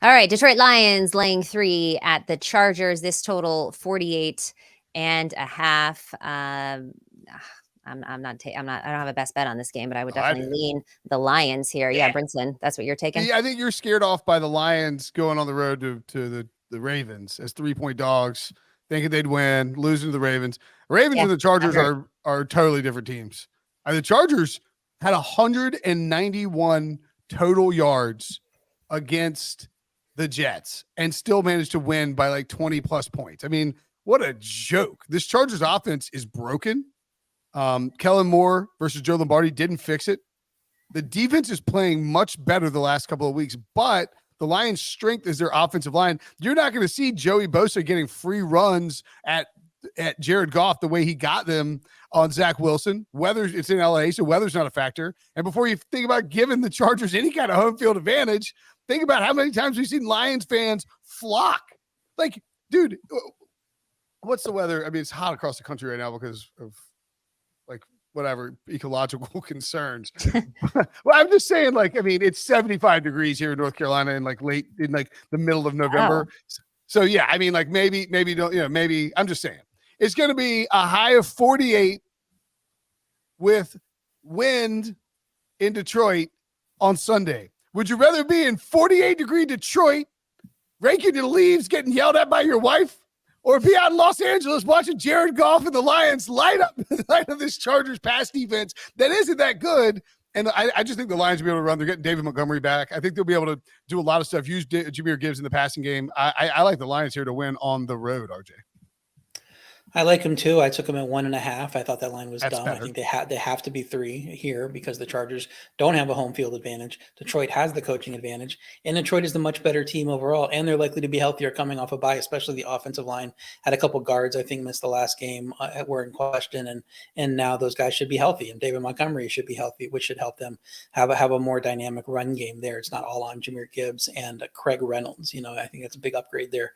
All right, Detroit Lions laying 3 at the Chargers. This total 48.5. I don't have a best bet on this game, but I would I definitely do. lean the Lions here. Yeah, Brinson, that's what you're taking? See, I think you're scared off by the Lions going on the road to the Ravens as 3-point dogs, thinking they'd win, losing to the Ravens. Ravens Yeah, and the I've Chargers heard. are totally different teams. The Chargers had 191 total yards against the Jets and still managed to win by like 20 plus points. I mean, what a joke. This Chargers offense is broken. Kellen Moore versus Joe Lombardi didn't fix it. The defense is playing much better the last couple of weeks, but the Lions' strength is their offensive line. You're not going to see Joey Bosa getting free runs at Jared Goff the way he got them on Zach Wilson. Weather, it's in LA, so weather's not a factor. And before you think about giving the Chargers any kind of home field advantage, think about how many times we've seen Lions fans flock. Like, dude, what's the weather? I mean, it's hot across the country right now because of like whatever ecological concerns. Well, I'm just saying, like, I mean, it's 75 degrees here in North Carolina in like the middle of November. Wow. So yeah, I mean, like maybe don't, maybe I'm just saying it's going to be a high of 48 with wind in Detroit on Sunday. Would you rather be in 48-degree Detroit, raking the leaves, getting yelled at by your wife, or be out in Los Angeles watching Jared Goff and the Lions light up this Chargers pass defense that isn't that good? And I just think the Lions will be able to run. They're getting David Montgomery back. I think they'll be able to do a lot of stuff. Use Jahmyr Gibbs in the passing game. I like the Lions here to win on the road, RJ. I like him too. I took him at 1.5. I thought that line was That's dumb. better. I think they have to be 3 here because the Chargers don't have a home field advantage. Detroit has the coaching advantage, and Detroit is the much better team overall. And they're likely to be healthier coming off a bye, especially the offensive line. Had a couple guards I think missed the last game were in question, and now those guys should be healthy. And David Montgomery should be healthy, which should help them have a more dynamic run game there. It's not all on Jahmyr Gibbs and Craig Reynolds. I think that's a big upgrade there.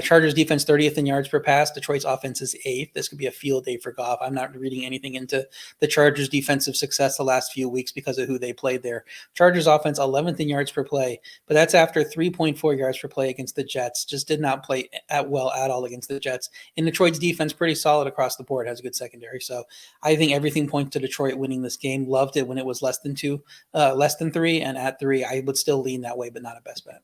Chargers defense 30th in yards per pass. Detroit's offense is 8th. This could be a field day for Goff. I'm not reading anything into the Chargers defensive success the last few weeks because of who they played there. Chargers offense 11th in yards per play, but that's after 3.4 yards per play against the Jets. Just did not play well at all against the Jets. And Detroit's defense pretty solid across the board, has a good secondary. So I think everything points to Detroit winning this game. Loved it when it was less than 3, and at 3 I would still lean that way, but not a best bet.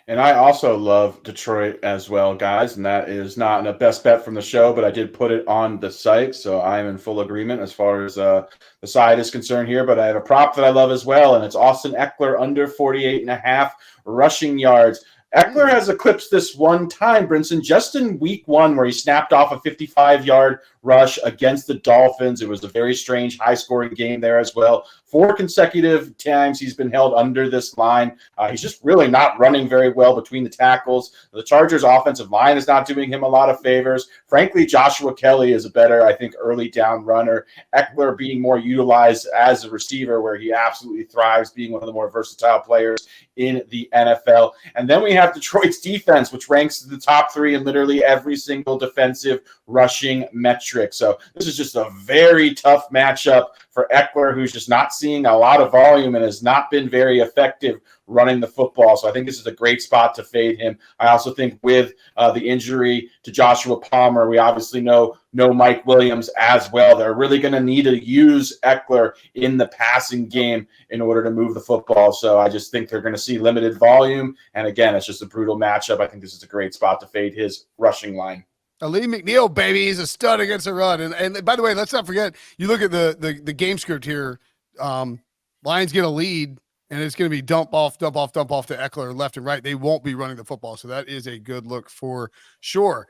And I also love Detroit as well, guys. And that is not a best bet from the show, but I did put it on the site. So I'm in full agreement as far as the side is concerned here. But I have a prop that I love as well. And it's Austin Eckler under 48.5 rushing yards. Eckler has eclipsed this one time, Brinson, just in week 1 where he snapped off a 55-yard rush against the Dolphins. It was a very strange, high-scoring game there as well. 4 consecutive times he's been held under this line. He's just really not running very well between the tackles. The Chargers' offensive line is not doing him a lot of favors. Frankly, Joshua Kelly is a better, I think, early down runner. Eckler being more utilized as a receiver where he absolutely thrives, being one of the more versatile players in the NFL. And then we have Detroit's defense, which ranks the top 3 in literally every single defensive rushing metric. So this is just a very tough matchup for Eckler, who's just not seeing a lot of volume and has not been very effective running the football. So I think this is a great spot to fade him. I also think with the injury to Joshua Palmer, we obviously know Mike Williams as well. They're really going to need to use Eckler in the passing game in order to move the football. So I just think they're going to see limited volume. And again, it's just a brutal matchup. I think this is a great spot to fade his rushing line. Lee McNeil, baby, he's a stud against the run. And by the way, let's not forget, you look at the game script here. Lions get a lead, and it's going to be dump off to Eckler left and right. They won't be running the football, so that is a good look for sure.